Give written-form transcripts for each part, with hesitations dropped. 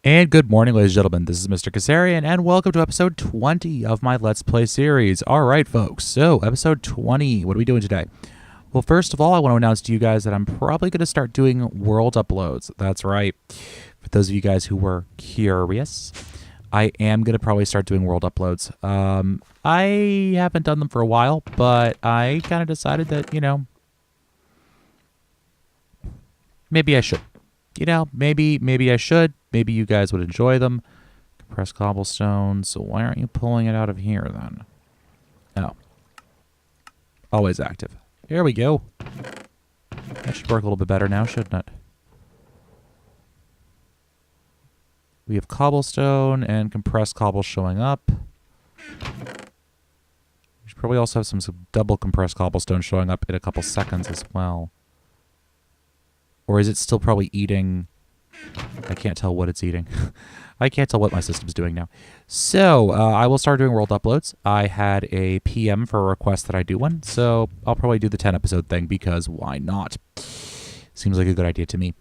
And good morning, ladies and gentlemen. This is Mr. Kazarian, and welcome to episode 20 of my Let's Play series. All right, folks. So, episode 20. What are we doing today? Well, first of all, I want to announce to you guys that I'm probably going to start doing world uploads. That's right. For those of you guys who were curious, I am going to probably start doing world uploads. I haven't done them for a while, but I kind of decided that, maybe I should. Maybe I should. Maybe you guys would enjoy them. Compressed cobblestone. So why aren't you pulling it out of here then? Oh. Always active. Here we go. That should work a little bit better now, shouldn't it? We have cobblestone and compressed cobble showing up. We should probably also have some double compressed cobblestone showing up in a couple seconds as well. Or is it still probably eating? I can't tell what it's eating. I can't tell what my system's doing now. So, I will start doing world uploads. I had a PM for a request that I do one, so I'll probably do the 10 episode thing because why not? Seems like a good idea to me.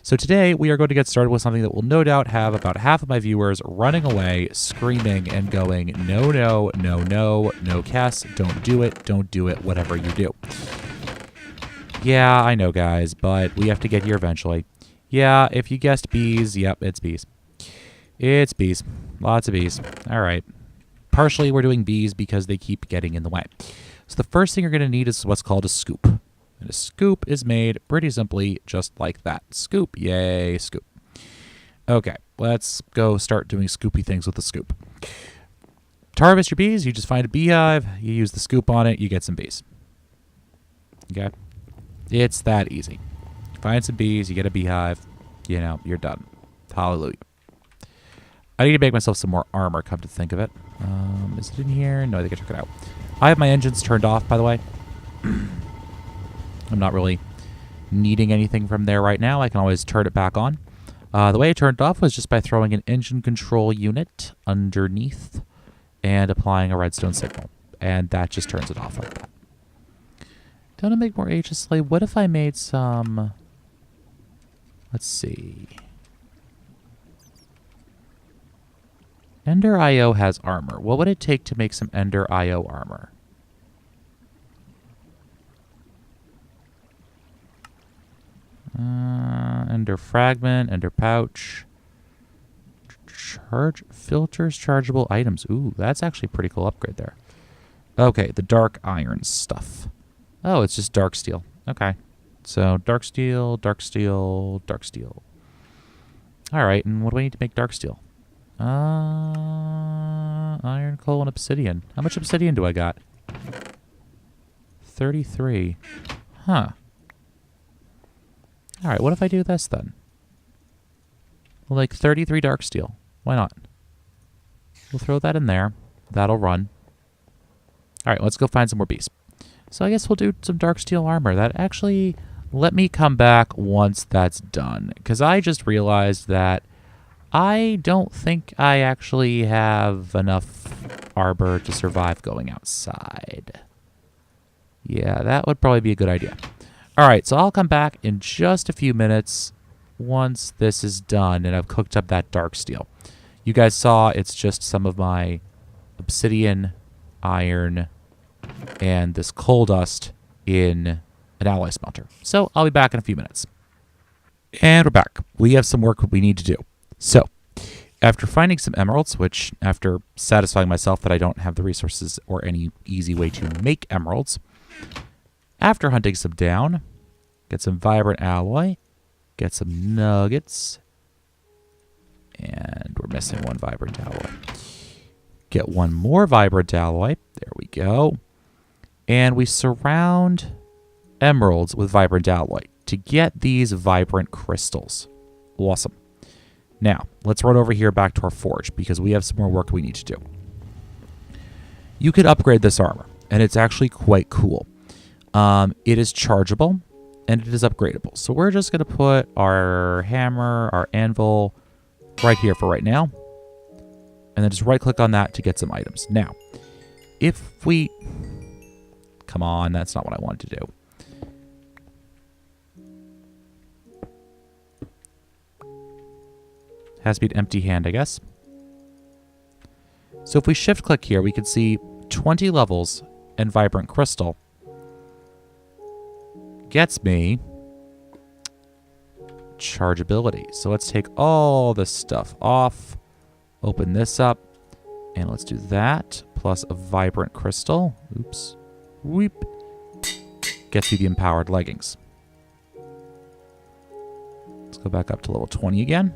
So today, we are going to get started with something that will no doubt have about half of my viewers running away, screaming, and going, no, no, no, no, no, Cass, don't do it, whatever you do. Yeah, I know, guys, but we have to get here eventually. Yeah, if you guessed bees, yep, it's bees. It's bees. Lots of bees. All right. Partially, we're doing bees because they keep getting in the way. So the first thing you're going to need is what's called a scoop. And a scoop is made pretty simply just like that. Scoop. Yay, scoop. Okay, let's go start doing scoopy things with the scoop. To harvest your bees, you just find a beehive, you use the scoop on it, you get some bees. Okay? It's that easy. Find some bees, you get a beehive, you're done. Hallelujah. I need to make myself some more armor, come to think of it. Is it in here? No, I think I took it out. I have my engines turned off, by the way. I'm not really needing anything from there right now. I can always turn it back on. The way I turned it off was just by throwing an engine control unit underneath and applying a redstone signal. And that just turns it off like that. Don't I make more Aegis Slave? What if I made some... Let's see. Ender IO has armor. What would it take to make some Ender IO armor? Ender fragment, Ender pouch. Filters chargeable items. Ooh, that's actually a pretty cool upgrade there. Okay, the dark iron stuff. Oh, it's just dark steel. Okay. So, dark steel, dark steel, dark steel. Alright, and what do I need to make dark steel? Iron, coal, and obsidian. How much obsidian do I got? 33. Huh. Alright, what if I do this then? Well, like 33 dark steel. Why not? We'll throw that in there. That'll run. Alright, let's go find some more bees. So I guess we'll do some dark steel armor. That actually... Let me come back once that's done. Because I just realized that I don't think I actually have enough armor to survive going outside. Yeah, that would probably be a good idea. Alright, so I'll come back in just a few minutes once this is done and I've cooked up that dark steel. You guys saw it's just some of my obsidian, iron, and this coal dust in an alloy smelter. So I'll be back in a few minutes. And we're back. We have some work we need to do. So, after finding some emeralds, which after satisfying myself that I don't have the resources or any easy way to make emeralds, after hunting some down, get some vibrant alloy, get some nuggets, and we're missing one vibrant alloy. Get one more vibrant alloy. There we go. And we surround emeralds with vibrant alloy to get these vibrant crystals. Awesome. Now, let's run over here back to our forge because we have some more work we need to do. You could upgrade this armor, and it's actually quite cool. It is chargeable, and it is upgradable. So we're just going to put our hammer, our anvil, right here for right now. And then just right-click on that to get some items. Now, if we... Come on, that's not what I wanted to do. Has to be an empty hand, I guess. So if we shift click here, we can see 20 levels and Vibrant Crystal. Gets me chargeability. So let's take all this stuff off. Open this up. And let's do that. Plus a Vibrant Crystal. Oops. Weep. Gets me the Empowered Leggings. Let's go back up to level 20 again.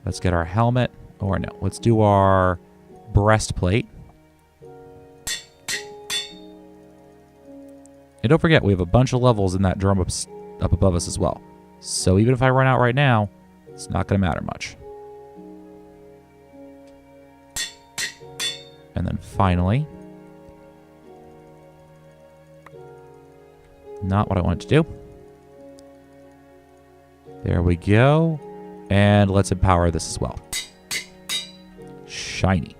Let's get our helmet. Or no, let's do our breastplate. And don't forget, we have a bunch of levels in that drum up above us as well. So even if I run out right now, it's not going to matter much. And then finally, not what I wanted to do. There we go. And let's empower this as well. Shiny.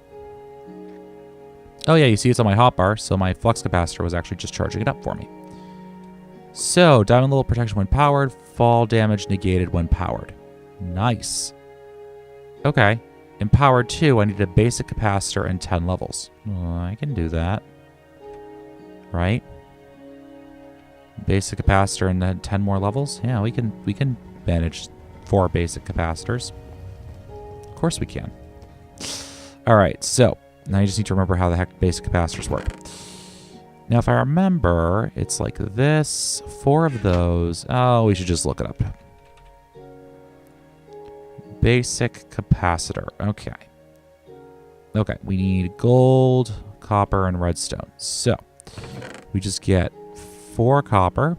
Oh yeah, you see it's on my hotbar, so my flux capacitor was actually just charging it up for me. So, diamond level protection when powered, fall damage negated when powered. Nice. Okay. Empowered 2, I need a basic capacitor and 10 levels. I can do that. Right? Basic capacitor and then 10 more levels? Yeah, we can manage 4 basic capacitors. Of course we can. Alright, so now you just need to remember how the heck basic capacitors work. Now if I remember, it's like this. 4 of those. Oh, we should just look it up. Basic capacitor. Okay. Okay, we need gold, copper, and redstone. So, we just get 4 copper.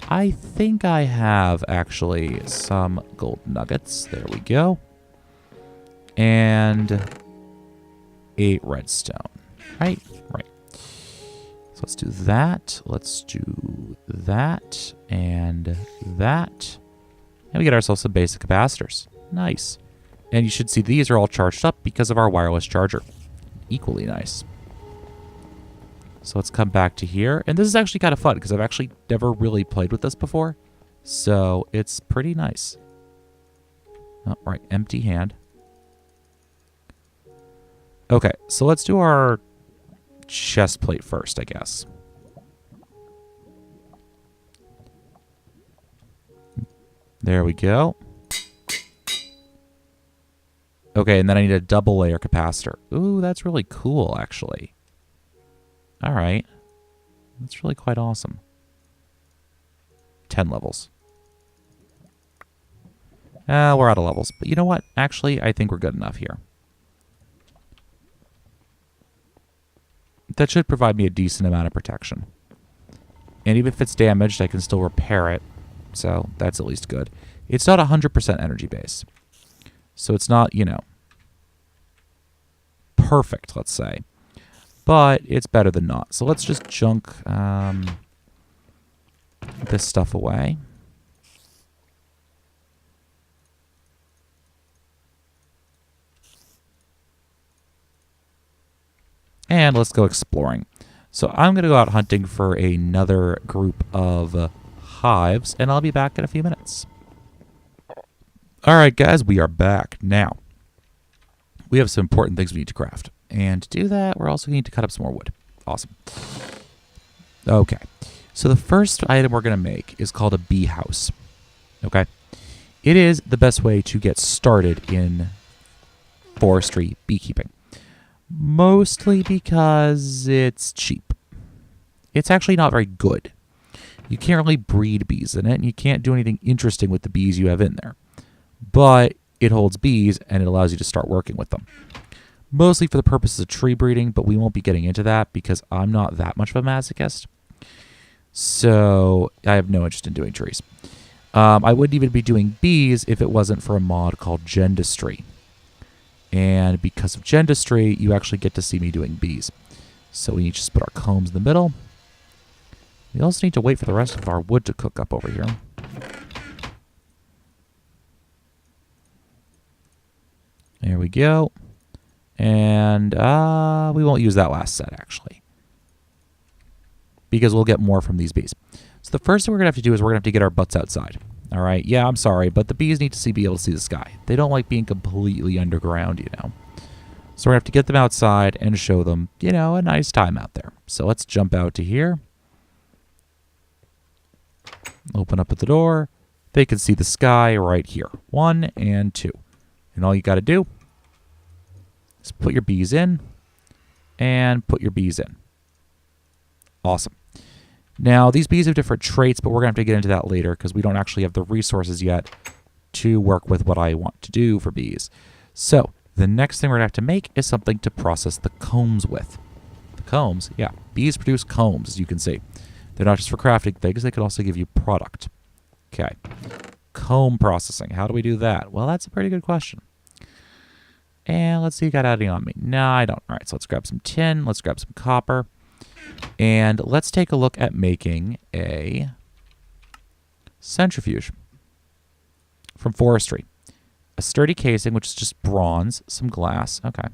I think I have, actually, some gold nuggets. There we go. And 8 redstone. Right? Right. So let's do that. Let's do that. And that. And we get ourselves some basic capacitors. Nice. And you should see these are all charged up because of our wireless charger. Equally nice. So let's come back to here. And this is actually kind of fun because I've actually never really played with this before. So it's pretty nice. Oh, right, empty hand. Okay, so let's do our chest plate first, I guess. There we go. Okay, and then I need a double layer capacitor. Ooh, that's really cool, actually. All right. That's really quite awesome. 10 levels. We're out of levels. But you know what? Actually, I think we're good enough here. That should provide me a decent amount of protection. And even if it's damaged, I can still repair it. So that's at least good. It's not 100% energy base. So it's not, you know, perfect, let's say. But it's better than not. So let's just junk this stuff away. And let's go exploring. So I'm going to go out hunting for another group of hives, and I'll be back in a few minutes. Alright guys, we are back. Now, we have some important things we need to craft. And to do that, we're also going to need to cut up some more wood. Awesome. Okay. So the first item we're going to make is called a bee house. Okay. It is the best way to get started in forestry beekeeping. Mostly because it's cheap. It's actually not very good. You can't really breed bees in it, and you can't do anything interesting with the bees you have in there. But it holds bees, and it allows you to start working with them. Mostly for the purposes of tree breeding, but we won't be getting into that because I'm not that much of a masochist. So I have no interest in doing trees. I wouldn't even be doing bees if it wasn't for a mod called Gendustry. And because of Gendustry, you actually get to see me doing bees. So we need to just put our combs in the middle. We also need to wait for the rest of our wood to cook up over here. There we go. And we won't use that last set, actually. Because we'll get more from these bees. So the first thing we're going to have to do is we're going to have to get our butts outside. All right. Yeah, I'm sorry, but the bees need to be able to see the sky. They don't like being completely underground, you know. So we're going to have to get them outside and show them, you know, a nice time out there. So let's jump out to here. Open up at the door. They can see the sky right here. 1 and 2. And all you got to do is put your bees in and put your bees in. Awesome. Now, these bees have different traits, but we're going to have to get into that later because we don't actually have the resources yet to work with what I want to do for bees. So the next thing we're going to have to make is something to process the combs with. The combs, yeah. Bees produce combs, as you can see. They're not just for crafting things, they can also give you product. Okay. Comb processing. How do we do that? Well, that's a pretty good question. And let's see, you got any on me? No, I don't. All right, so let's grab some tin. Let's grab some copper. And let's take a look at making a centrifuge from forestry. A sturdy casing, which is just bronze, some glass. Okay.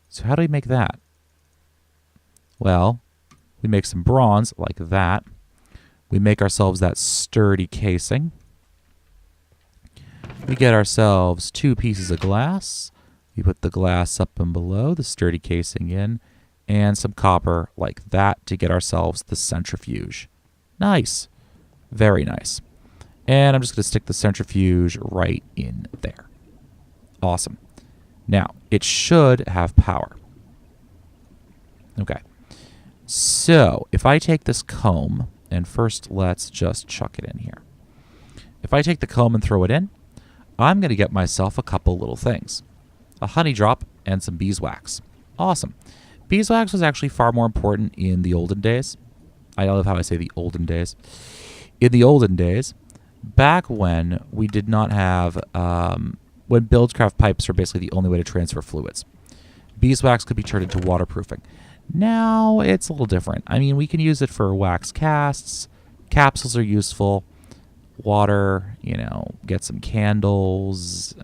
So how do we make that? Well, we make some bronze like that. We make ourselves that sturdy casing. We get ourselves 2 pieces of glass. We put the glass up and below, the sturdy casing in, and some copper like that to get ourselves the centrifuge. Nice. Very nice. And I'm just going to stick the centrifuge right in there. Awesome. Now, it should have power. Okay. So, if I take this comb, and first let's just chuck it in here. If I take the comb and throw it in, I'm going to get myself a couple little things. A honey drop and some beeswax. Awesome. Beeswax was actually far more important in the olden days. I love how I say the olden days. In the olden days, back when we did not have, when Buildcraft pipes were basically the only way to transfer fluids, beeswax could be turned into waterproofing. Now it's a little different. I mean, we can use it for wax casts. Capsules are useful. Water, you know, get some candles,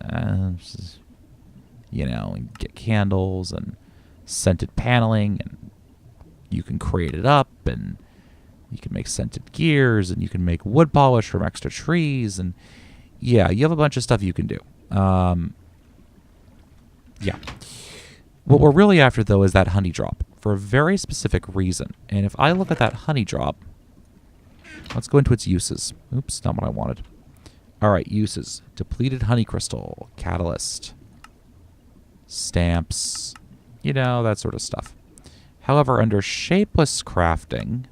you know, and get candles and scented paneling, and you can crate it up, and you can make scented gears, and you can make wood polish from extra trees, and yeah, you have a bunch of stuff you can do. Yeah. What we're really after, though, is that honey drop for a very specific reason. And if I look at that honey drop, let's go into its uses. Oops, not what I wanted. All right, uses. Depleted honey crystal, catalyst, stamps, you know, that sort of stuff. However, under shapeless crafting,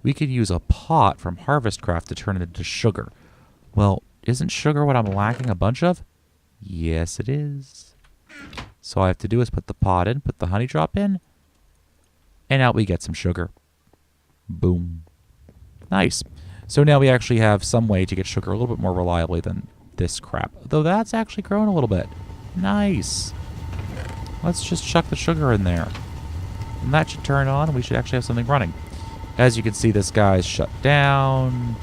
we could use a pot from Harvest Craft to turn it into sugar. Well, isn't sugar what I'm lacking a bunch of? Yes, it is. So all I have to do is put the pot in, put the honey drop in, and out we get some sugar. Boom. Nice. So now we actually have some way to get sugar a little bit more reliably than this crap. Though that's actually grown a little bit. Nice. Let's just chuck the sugar in there. And that should turn on, and we should actually have something running. As you can see, this guy's shut down.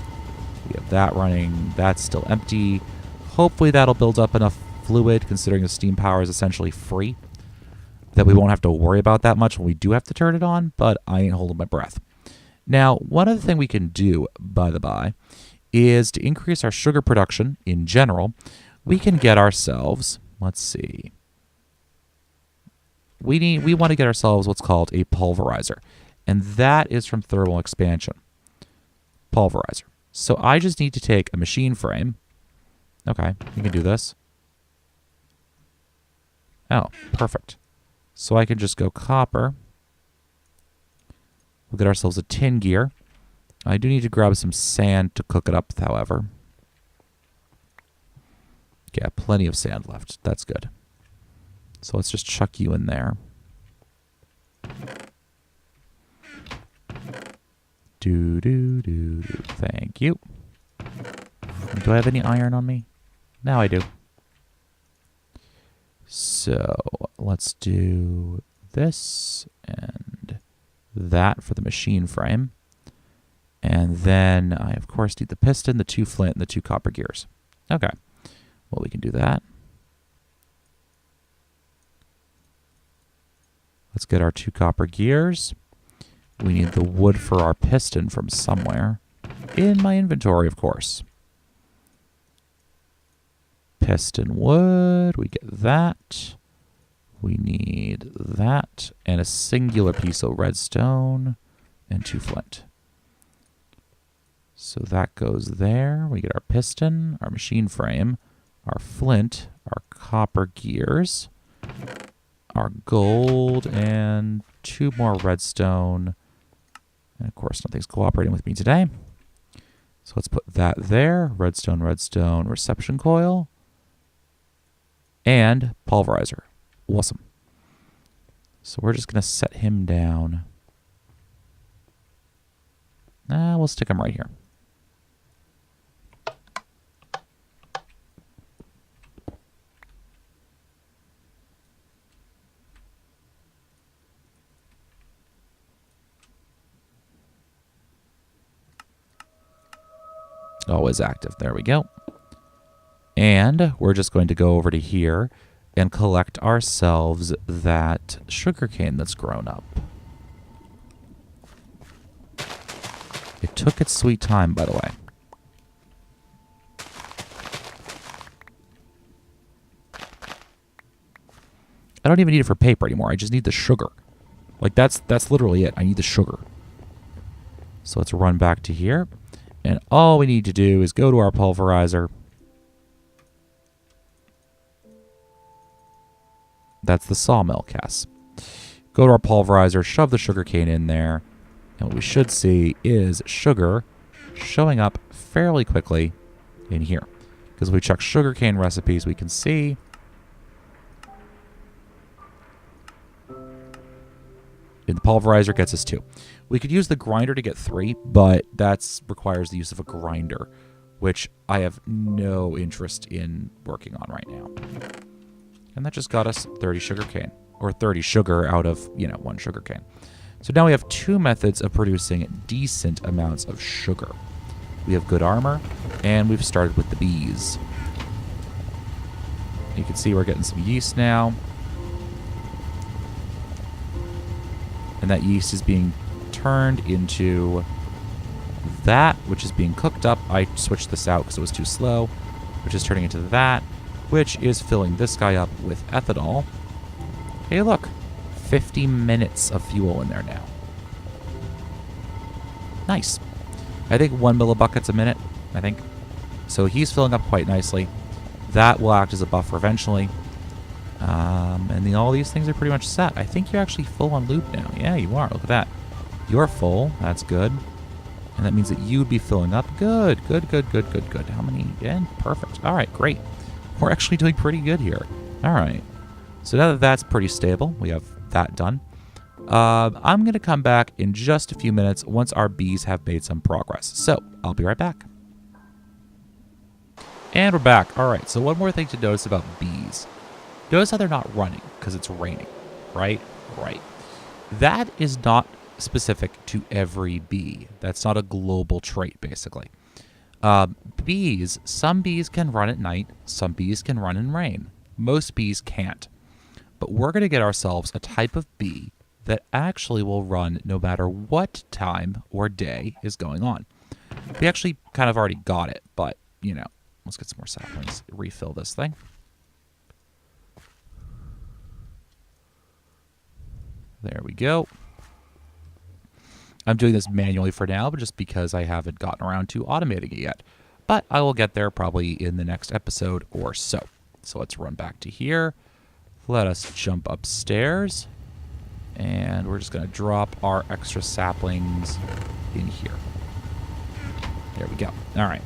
We have that running. That's still empty. Hopefully that'll build up enough fluid, considering the steam power is essentially free, that we won't have to worry about that much when we do have to turn it on, but I ain't holding my breath. Now, one other thing we can do, by the by, is to increase our sugar production in general. We can get ourselves, let's see, we want to get ourselves what's called a pulverizer, and that is from thermal expansion. Pulverizer. So I just need to take a machine frame. Okay, we can do this. Oh, perfect. So I can just go copper. We'll get ourselves a tin gear. I do need to grab some sand to cook it up, however. Yeah, plenty of sand left. That's good. So let's just chuck you in there. Do. Thank you. Do I have any iron on me? Now I do. So let's do this and that for the machine frame. And then I, of course, need the piston, the 2 flint, and the 2 copper gears. Okay. Well, we can do that. Let's get our 2 copper gears. We need the wood for our piston from somewhere. In my inventory, of course. piston wood. We get that. We need that. And a singular piece of redstone and 2 flint. So that goes there. We get our piston, our machine frame, our flint, our copper gears, our gold, and 2 more redstone. And of course, nothing's cooperating with me today. So let's put that there. Redstone, redstone, reception coil, and pulverizer. Awesome. So we're just going to set him down. We'll stick him right here. Always active. There we go. And we're just going to go over to here and collect ourselves that sugarcane that's grown up. It took its sweet time, by the way. I don't even need it for paper anymore. I just need the sugar. Like, that's literally it. I need the sugar. So let's run back to here. And all we need to do is go to our pulverizer. That's the sawmill, Cass. Go to our pulverizer, shove the sugarcane in there. And what we should see is sugar showing up fairly quickly in here. Because if we check sugarcane recipes, we can see the pulverizer gets us 2. We could use the grinder to get 3, but that requires the use of a grinder, which I have no interest in working on right now. And that just got us 30 sugarcane, or 30 sugar out of, 1 sugarcane. So now we have 2 methods of producing decent amounts of sugar. We have good armor, and we've started with the bees. You can see we're getting some yeast now. And that yeast is being turned into that, which is being cooked up. I switched this out because it was too slow, which is turning into that, which is filling this guy up with ethanol. Hey, look, 50 minutes of fuel in there now. Nice. I think 1 millibuckets a minute, I think. So he's filling up quite nicely. That will act as a buffer eventually. And all these things are pretty much set. I think you're actually full on loop now. Yeah, you are. Look at that. You're full. That's good. And that means that you'd be filling up. Good, good, good, good, good, good. How many? Yeah, perfect. All right, great. We're actually doing pretty good here. All right. So now that that's pretty stable, we have that done. I'm going to come back in just a few minutes once our bees have made some progress. So I'll be right back. And we're back. All right, so one more thing to notice about bees. Notice how they're not running because it's raining, right? Right. That is not specific to every bee. That's not a global trait, basically. Bees, some bees can run at night. Some bees can run in rain. Most bees can't. But we're going to get ourselves a type of bee that actually will run no matter what time or day is going on. We actually kind of already got it, but, let's get some more saplings. Refill this thing. There we go. I'm doing this manually for now, but just because I haven't gotten around to automating it yet. But I will get there probably in the next episode or so. So let's run back to here. Let us jump upstairs. And we're just going to drop our extra saplings in here. There we go. All right.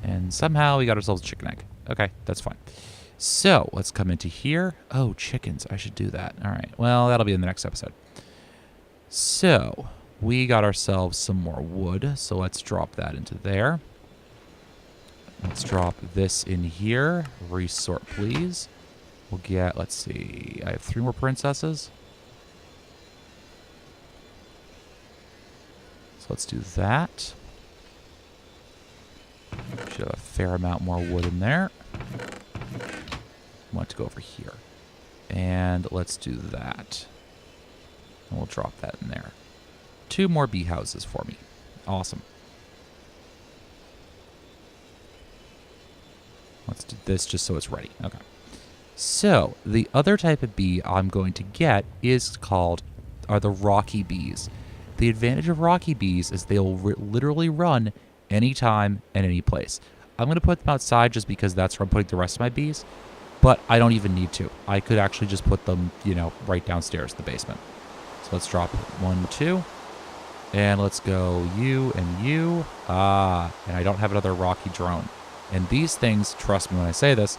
And somehow we got ourselves a chicken egg. Okay, that's fine. So let's come into here. Oh, chickens. I should do that. All right. Well, that'll be in the next episode. So we got ourselves some more wood. So let's drop that into there. Let's drop this in here. Resort, please. We'll get, let's see. I have 3 more princesses. So let's do that. Should have a fair amount more wood in there. I want to go over here. And let's do that. And we'll drop that in there. 2 more bee houses for me. Awesome. Let's do this just so it's ready. Okay. So the other type of bee I'm going to get are the rocky bees. The advantage of rocky bees is they'll literally run anytime and any place. I'm going to put them outside just because that's where I'm putting the rest of my bees, but I don't even need to. I could actually just put them, right downstairs in the basement. So let's drop 1, 2, and let's go you and you. And I don't have another rocky drone. And these things, trust me when I say this,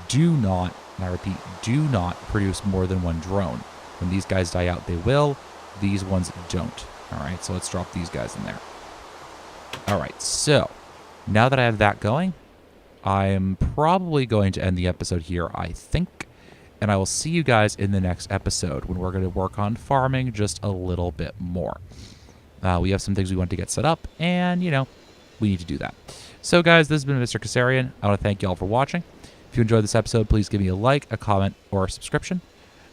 do not, and I repeat, do not produce more than 1 drone. When these guys die out, they will. These ones don't. All right, so let's drop these guys in there. All right, so now that I have that going, I am probably going to end the episode here, I think. And I will see you guys in the next episode when we're going to work on farming just a little bit more. We have some things we want to get set up, and, we need to do that. So, guys, this has been Mr. Kassarian. I want to thank you all for watching. If you enjoyed this episode, please give me a like, a comment, or a subscription.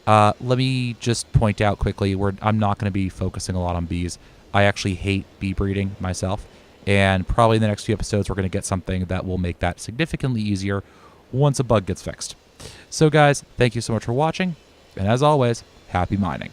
Let me just point out quickly, I'm not going to be focusing a lot on bees. I actually hate bee breeding myself. And probably in the next few episodes, we're going to get something that will make that significantly easier once a bug gets fixed. So, guys, thank you so much for watching. And as always, happy mining.